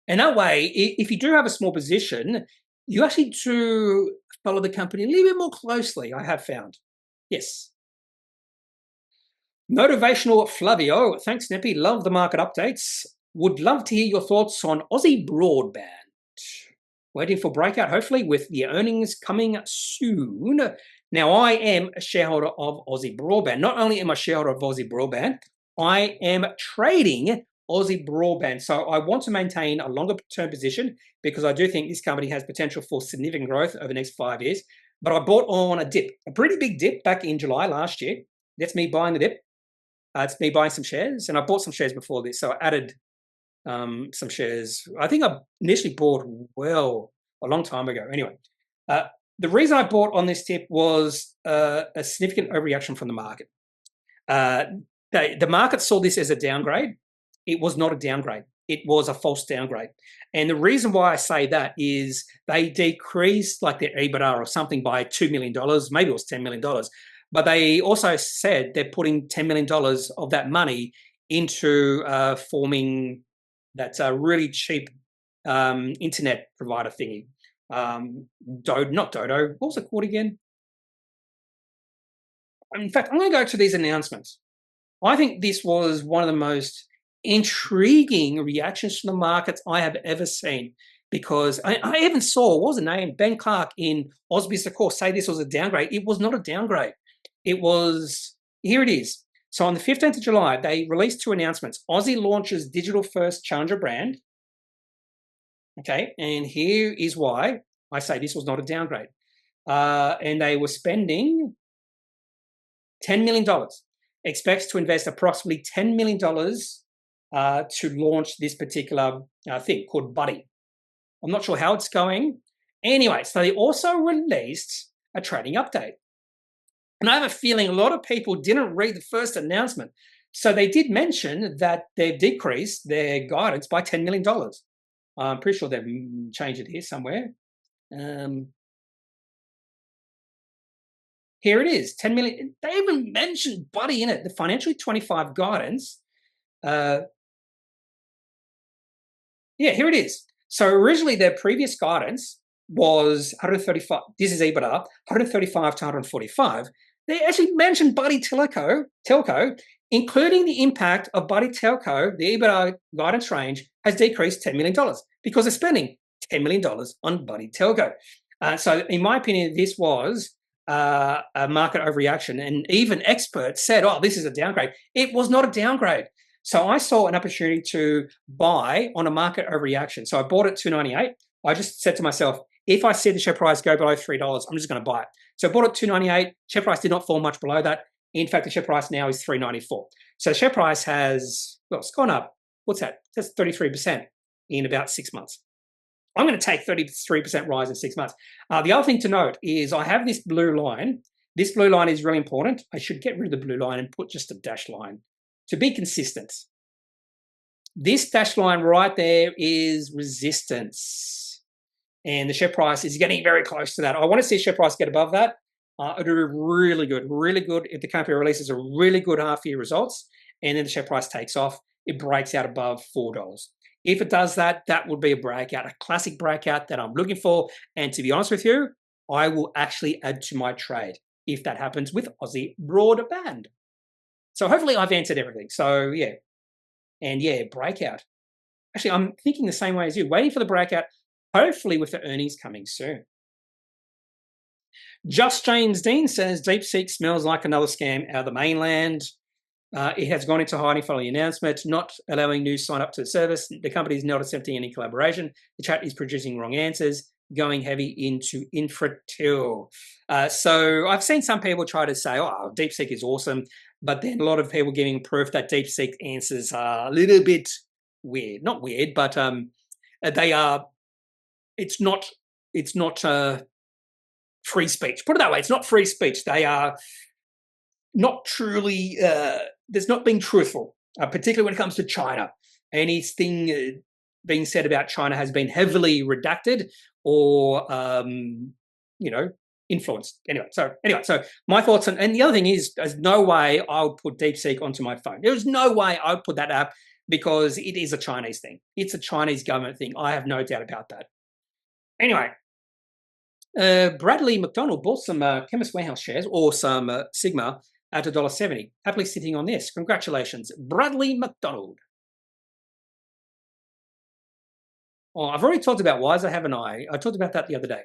And that way, if you do have a small position, you actually do follow the company a little bit more closely, I have found. Yes. Motivational Flavio, thanks Kneppy, love the market updates. Would love to hear your thoughts on Aussie Broadband. Waiting for breakout, hopefully, with the earnings coming soon. Now, I am a shareholder of Aussie Broadband. Not only am I a shareholder of Aussie Broadband, I am trading Aussie Broadband. So I want to maintain a longer term position because I do think this company has potential for significant growth over the next 5 years. But I bought on a dip, a pretty big dip back in July last year. That's me buying the dip. It's me buying some shares, and I bought some shares before this. So I added some shares. I think I initially bought a long time ago. Anyway, the reason I bought on this tip was a significant overreaction from the market. The market saw this as a downgrade. It was not a downgrade. It was a false downgrade. And the reason why I say that is they decreased like their EBITDA or something by $2 million. Maybe it was $10 million. But they also said they're putting $10 million of that money into forming that really cheap internet provider thingy. Not Dodo. What was it called again? In fact, I'm going to go to these announcements. I think this was one of the most intriguing reactions from the markets I have ever seen, because I even saw, what was the name? Ben Clark in Ausbis, of course, say this was a downgrade. It was not a downgrade. It was, here it is. So on the 15th of July, they released 2 announcements. Aussie launches digital-first challenger brand. Okay, and here is why I say this was not a downgrade. And they were spending $10 million. Expects to invest approximately $10 million to launch this particular thing called Buddy. I'm not sure how it's going. Anyway, so they also released a trading update. And I have a feeling a lot of people didn't read the first announcement. So they did mention that they've decreased their guidance by $10 million. I'm pretty sure they've changed it here somewhere. Here it is, 10 million. They even mentioned Buddy in it, the financially 25 guidance. Yeah, here it is. So originally their previous guidance was 135. This is EBITDA, 135 to 145. They actually mentioned Buddy Telco, including the impact of Buddy Telco. The EBITDA guidance range has decreased $10 million because they're spending $10 million on Buddy Telco. So in my opinion, this was a market overreaction, and even experts said, oh, this is a downgrade. It was not a downgrade. So I saw an opportunity to buy on a market overreaction. So I bought at $2.98. I just said to myself, if I see the share price go below $3, I'm just going to buy it. So I bought at $2.98. Share price did not fall much below that. In fact, the share price now is $3.94. So the share price has, well, it's gone up. What's that? That's 33% in about 6 months. I'm going to take 33% rise in 6 months. The other thing to note is I have this blue line. This blue line is really important. I should get rid of the blue line and put just a dashed line to be consistent. This dashed line right there is resistance. And the share price is getting very close to that. I want to see share price get above that. It'll be really good if the company releases a really good half-year results and then the share price takes off, it breaks out above $4. If it does that, that would be a breakout, a classic breakout that I'm looking for. And to be honest with you, I will actually add to my trade if that happens with Aussie Broadband. So hopefully I've answered everything. So yeah, and yeah, breakout. Actually, I'm thinking the same way as you, waiting for the breakout, hopefully with the earnings coming soon. Just James Dean says, DeepSeek smells like another scam out of the mainland. It has gone into hiding following the announcement, not allowing news sign up to the service. The company is not accepting any collaboration. The chat is producing wrong answers, going heavy into infratil. So I've seen some people try to say, oh, DeepSeek is awesome, but then a lot of people giving proof that DeepSeek answers are a little bit weird. Not weird, but they are, it's not free speech. Put it that way, it's not free speech. They are not truly, there's not being truthful, particularly when it comes to China. Anything being said about China has been heavily redacted or, influenced. Anyway, so my thoughts on, and the other thing is, there's no way I would put DeepSeek onto my phone. There's no way I would put that app because it is a Chinese thing. It's a Chinese government thing. I have no doubt about that. Anyway, Bradley McDonald bought some Chemist Warehouse shares or some Sigma at $1.70. Happily sitting on this. Congratulations, Bradley McDonald. Oh, I've already talked about Wiser, haven't I? I talked about that the other day.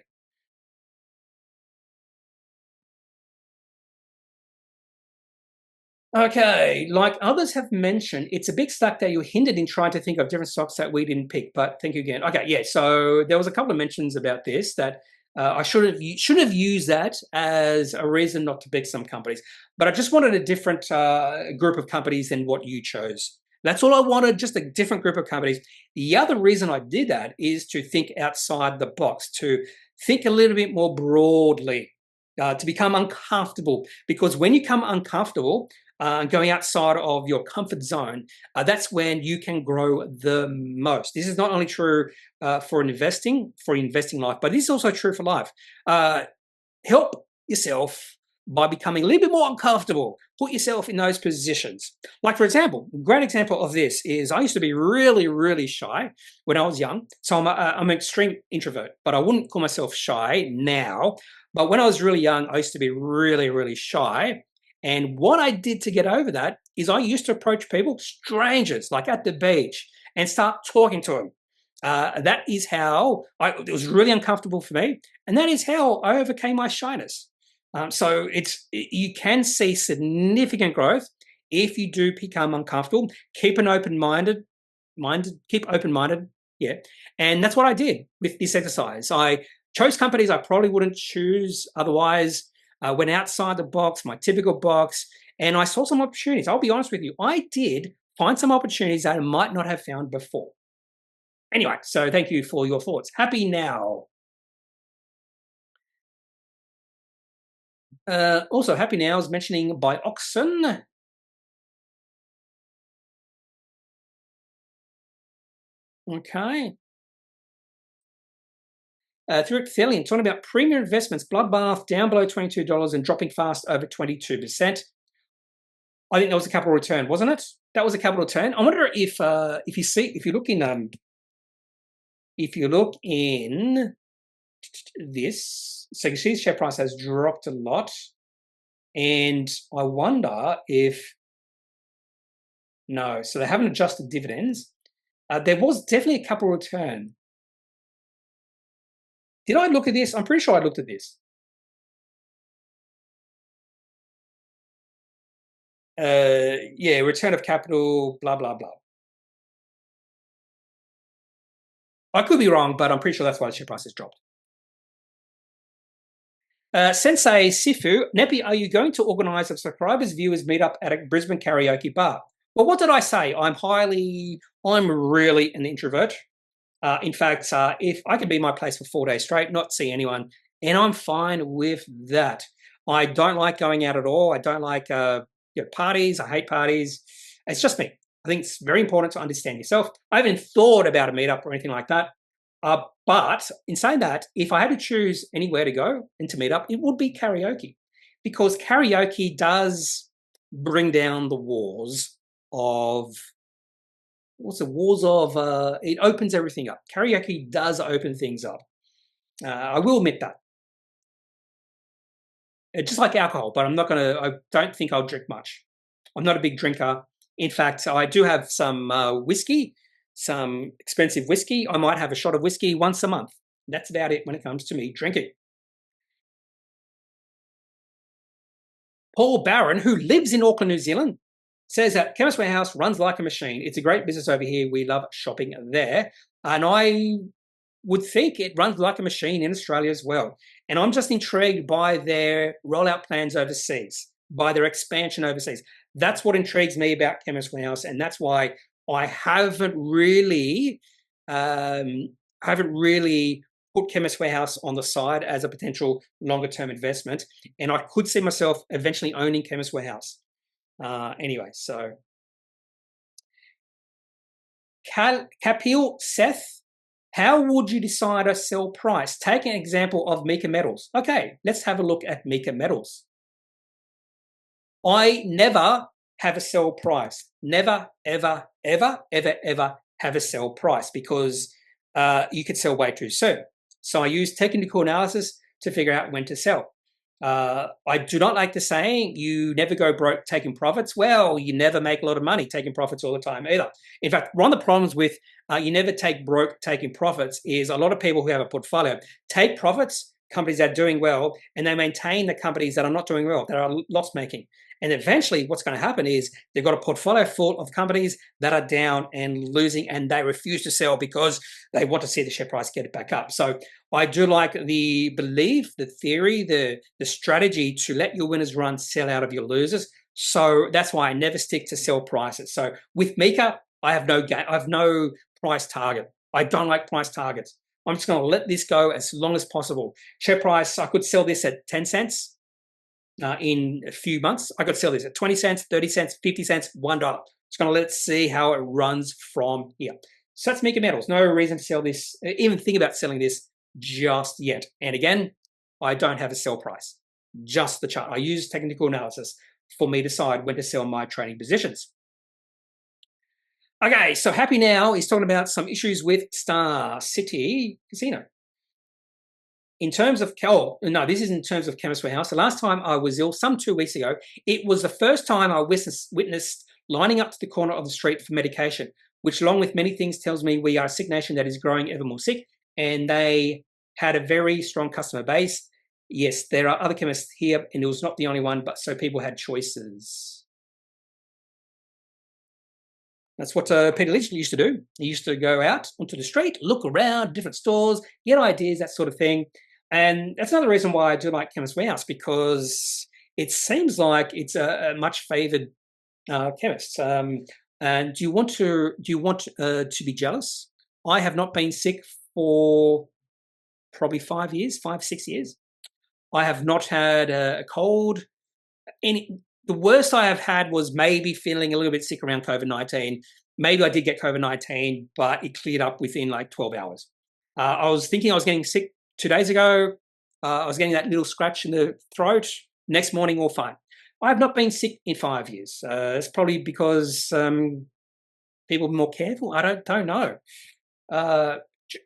Okay, like others have mentioned, it's a big stack that you're hindered in trying to think of different stocks that we didn't pick, but thank you again. Okay, yeah, so there was a couple of mentions about this that I should have used that as a reason not to pick some companies, but I just wanted a different group of companies than what you chose. That's all I wanted, just a different group of companies. The other reason I did that is to think outside the box, to think a little bit more broadly, to become uncomfortable. Because when you become uncomfortable, going outside of your comfort zone, that's when you can grow the most. This is not only true for investing life, but this is also true for life. Help yourself by becoming a little bit more uncomfortable. Put yourself in those positions. Like, for example, a great example of this is I used to be really, really shy when I was young. So I'm an extreme introvert, but I wouldn't call myself shy now. But when I was really young, I used to be really, really shy. And what I did to get over that is I used to approach people, strangers, like at the beach, and start talking to them. That is how it was really uncomfortable for me. And that is how I overcame my shyness. So you can see significant growth if you do become uncomfortable. Keep an open-minded, yeah. And that's what I did with this exercise. I chose companies I probably wouldn't choose otherwise. Went outside the box, my typical box, and I saw some opportunities. I'll be honest with you, I did find some opportunities that I might not have found before. Anyway, so thank you for your thoughts. Happy now. Also, Happy Now is mentioning Bioxen. Okay. Through Thelian, talking about premium investments, Bloodbath down below $22 and dropping fast over 22%. I think that was a capital return, wasn't it? That was a capital return. I wonder if you look in this, so you see the share price has dropped a lot, and I wonder if no, so they haven't adjusted dividends. There was definitely a capital return. Did I look at this? I'm pretty sure I looked at this. yeah, return of capital, blah, blah, blah. I could be wrong, but I'm pretty sure that's why the share price has dropped. Sensei Sifu, Kneppy, are you going to organise a subscribers viewers meetup at a Brisbane karaoke bar? Well, what did I say? I'm really an introvert. In fact, if I could be in my place for 4 days straight, not see anyone, and I'm fine with that. I don't like going out at all. I don't like parties. I hate parties. It's just me. I think it's very important to understand yourself. I haven't thought about a meetup or anything like that. But in saying that, if I had to choose anywhere to go and to meet up, it would be karaoke, because karaoke does bring down the walls of it opens everything up. Karaoke does open things up. I will admit that. Just like alcohol, but I don't think I'll drink much. I'm not a big drinker. In fact, I do have some whiskey, some expensive whiskey. I might have a shot of whiskey once a month. That's about it when it comes to me drinking. Paul Barron, who lives in Auckland, New Zealand, says that Chemist Warehouse runs like a machine. It's a great business over here. We love shopping there. And I would think it runs like a machine in Australia as well. And I'm just intrigued by their rollout plans overseas, by their expansion overseas. That's what intrigues me about Chemist Warehouse, and that's why I haven't really put Chemist Warehouse on the side as a potential longer-term investment. And I could see myself eventually owning Chemist Warehouse. Anyway, so Kapil Seth, how would you decide a sell price? Take an example of Mika Metals. Okay, let's have a look at Mika Metals. I never have a sell price. Never, ever, ever, ever, ever have a sell price, because you could sell way too soon. So I use technical analysis to figure out when to sell. I do not like the saying, you never go broke taking profits. Well, you never make a lot of money taking profits all the time either. In fact, one of the problems with you never take broke taking profits is a lot of people who have a portfolio take profits, companies that are doing well, and they maintain the companies that are not doing well, that are loss making. And eventually what's going to happen is they've got a portfolio full of companies that are down and losing, and they refuse to sell because they want to see the share price get it back up. So I do like the belief, the theory, the strategy to let your winners run, sell out of your losers. So that's why I never stick to sell prices. So with Mika, I have no price target. I don't like price targets. I'm just going to let this go as long as possible. Share price, I could sell this at 10 cents. In a few months, I could sell this at 20 cents, 30 cents, 50 cents, $1. Just going to let's see how it runs from here. So that's Mika Metals. No reason to sell this, even think about selling this just yet. And again, I don't have a sell price, just the chart. I use technical analysis for me to decide when to sell my trading positions. Okay, so Happy Now is talking about some issues with Star City Casino. In terms of, this is in terms of Chemist Warehouse. The last time I was ill, some 2 weeks ago, it was the first time I witnessed lining up to the corner of the street for medication, which along with many things tells me we are a sick nation that is growing ever more sick, and they had a very strong customer base. Yes, there are other chemists here, and it was not the only one, but so people had choices. That's what Peter Lynch used to do. He used to go out onto the street, look around different stores, get ideas, that sort of thing. And that's another reason why I do like Chemist Warehouse, because it seems like it's a much favoured chemist. And do you want to be jealous? I have not been sick for probably 5 years, 6 years. I have not had a cold. The worst I have had was maybe feeling a little bit sick around COVID-19. Maybe I did get COVID-19, but it cleared up within like 12 hours. I was thinking I was getting sick 2 days ago. I was getting that little scratch in the throat. Next morning, all fine. I have not been sick in 5 years. It's probably because people are more careful. I don't know.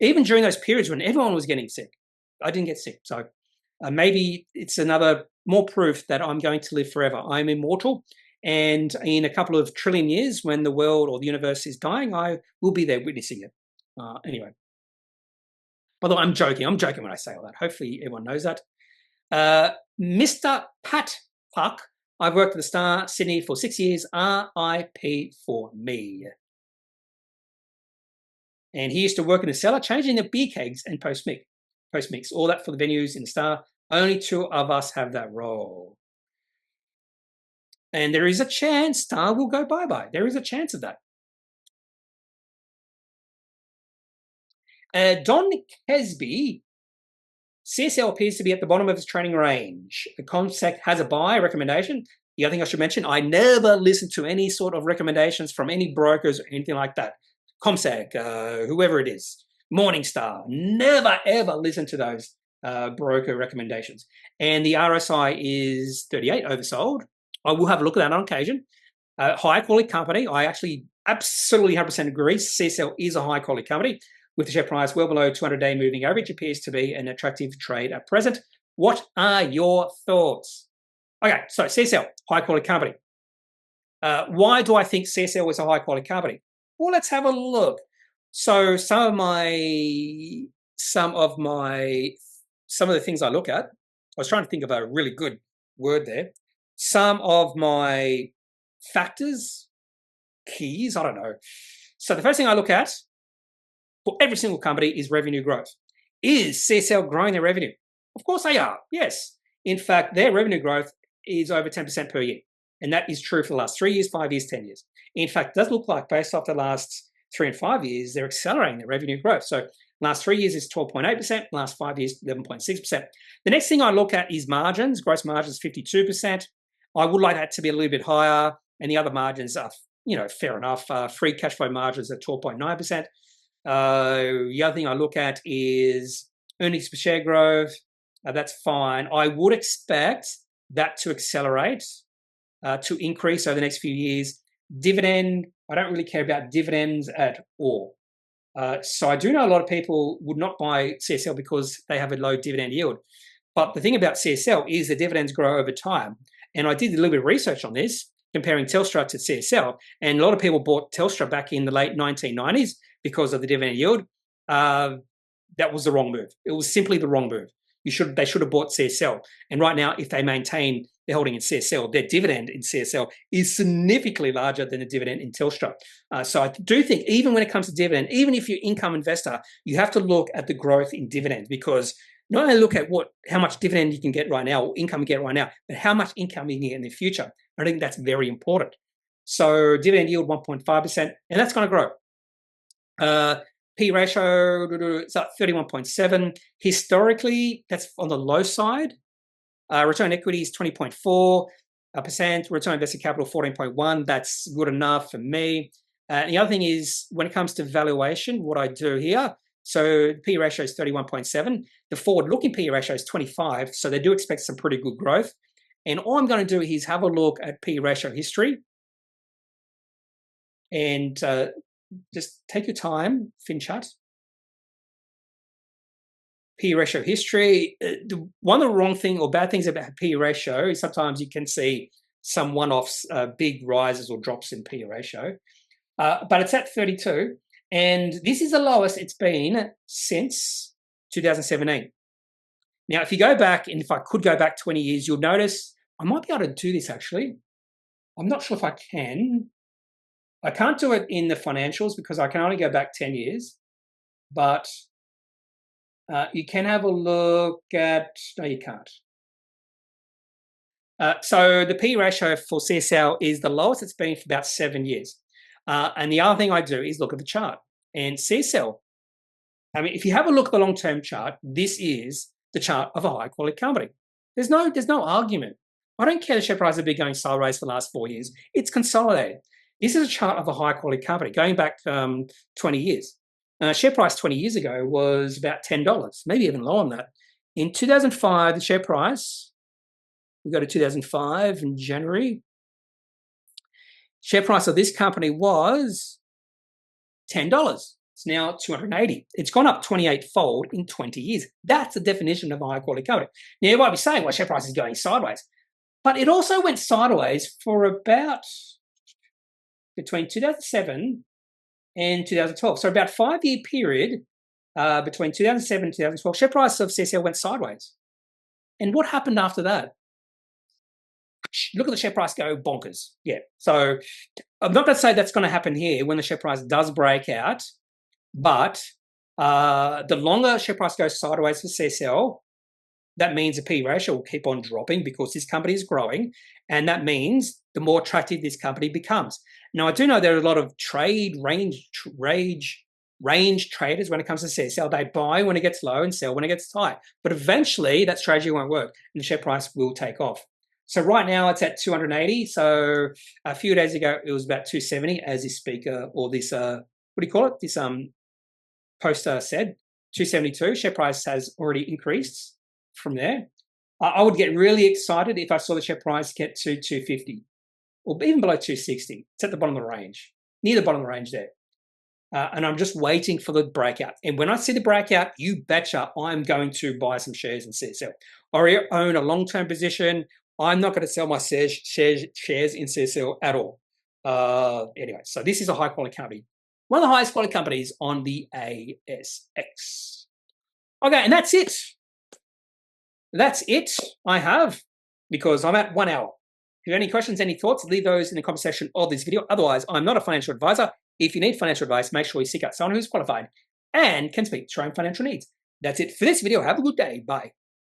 Even during those periods when everyone was getting sick, I didn't get sick. So maybe it's another more proof that I'm going to live forever. I'm immortal. And in a couple of trillion years, when the world or the universe is dying, I will be there witnessing it. Anyway. By the way, I'm joking. I'm joking when I say all that. Hopefully everyone knows that. Mr. Pat Puck I've worked at the Star Sydney for 6 years. RIP for me. And he used to work in the cellar, changing the beer kegs and post-mix. All that for the venues in the Star. Only 2 of us have that role. And there is a chance Star will go bye-bye. There is a chance of that. Don Kesby, CSL appears to be at the bottom of its trading range. The ComSec has a buy recommendation. The other thing I should mention, I never listen to any sort of recommendations from any brokers or anything like that. ComSec, whoever it is, Morningstar, never ever listen to those broker recommendations. And the RSI is 38, oversold. I will have a look at that on occasion. High quality company. I actually absolutely 100% agree. CSL is a high quality company with the share price well below 200-day moving average. Appears to be an attractive trade at present. What are your thoughts? Okay, so CSL, high quality company. Why do I think CSL is a high quality company? Well, let's have a look. So some of the things I look at, I was trying to think of a really good word there. Some of my factors, keys, I don't know. So the first thing I look at for every single company is revenue growth. Is CSL growing their revenue? Of course they are, yes. In fact, their revenue growth is over 10% per year. And that is true for the last 3 years, 5 years, 10 years. In fact, it does look like based off the last 3 and 5 years, they're accelerating their revenue growth. So last 3 years is 12.8%, last 5 years, 11.6%. The next thing I look at is margins. Gross margins, 52%. I would like that to be a little bit higher. And the other margins are, fair enough. Free cash flow margins at 12.9%. The other thing I look at is earnings per share growth. That's fine. I would expect that to accelerate, to increase over the next few years. Dividend, I don't really care about dividends at all. So I do know a lot of people would not buy CSL because they have a low dividend yield. But the thing about CSL is the dividends grow over time. And I did a little bit of research on this, comparing Telstra to CSL. And a lot of people bought Telstra back in the late 1990s because of the dividend yield. That was the wrong move. It was simply the wrong move. They should have bought CSL. And right now, if they maintain their holding in CSL, their dividend in CSL is significantly larger than the dividend in Telstra. So I do think even when it comes to dividend, even if you're an income investor, you have to look at the growth in dividends, because not only look at how much dividend you can get right now or income you get right now, but how much income you can get in the future. I think that's very important. So dividend yield 1.5%, and that's going to grow. P ratio, it's at 31.7. Historically, that's on the low side. Return on equity is 20.4%. Return on invested capital 14.1. That's good enough for me. The other thing is when it comes to valuation, what I do here. So the P ratio is 31.7. The forward-looking P ratio is 25. So they do expect some pretty good growth. And all I'm going to do is have a look at P ratio history. And just take your time, FinChat. P ratio history. One of the wrong thing or bad things about P ratio is sometimes you can see some one-offs, big rises or drops in P ratio. But it's at 32. And this is the lowest it's been since 2017. Now, if you go back, and if I could go back 20 years, you'll notice I might be able to do this actually. I'm not sure if I can. I can't do it in the financials because I can only go back 10 years. But you can have a look at, no, you can't. So the P ratio for CSL is the lowest it's been for about 7 years. And the other thing I do is look at the chart. And CSL, I mean, if you have a look at the long-term chart, this is the chart of a high-quality company. There's no argument. I don't care the share price has been going sideways for the last 4 years. It's consolidated. This is a chart of a high-quality company going back 20 years. Share price 20 years ago was about $10, maybe even lower than that. In 2005, the share price, we go to 2005 in January, share price of this company was $10. It's now $280. It's gone up 28-fold in 20 years. That's the definition of a high-quality company. Now, you might be saying, well, share price is going sideways. But it also went sideways for about between 2007 and 2012. So about a 5-year period between 2007 and 2012, share price of CSL went sideways. And what happened after that? look at the share price go bonkers. Yeah. So I'm not going to say that's going to happen here when the share price does break out, but the longer share price goes sideways for CSL, that means the P ratio will keep on dropping because this company is growing, and that means the more attractive this company becomes. Now, I do know there are a lot of range traders when it comes to CSL. They buy when it gets low and sell when it gets high. But eventually, that strategy won't work, and the share price will take off. So right now, it's at 280. So a few days ago, it was about 270, as this speaker or this, what do you call it? This poster said, 272. Share price has already increased from there. I would get really excited if I saw the share price get to 250 or even below 260. It's at the bottom of the range, near the bottom of the range there. And I'm just waiting for the breakout. And when I see the breakout, you betcha I'm going to buy some shares in CSL. I already own a long-term position. I'm not going to sell my shares in CSL at all. Anyway, so this is a high-quality company. One of the highest quality companies on the ASX. Okay, and that's it. That's it I have, because I'm at 1 hour. If you have any questions, any thoughts, leave those in the comment section of this video. Otherwise, I'm not a financial advisor. If you need financial advice, make sure you seek out someone who's qualified and can speak to your own financial needs. That's it for this video. Have a good day. Bye.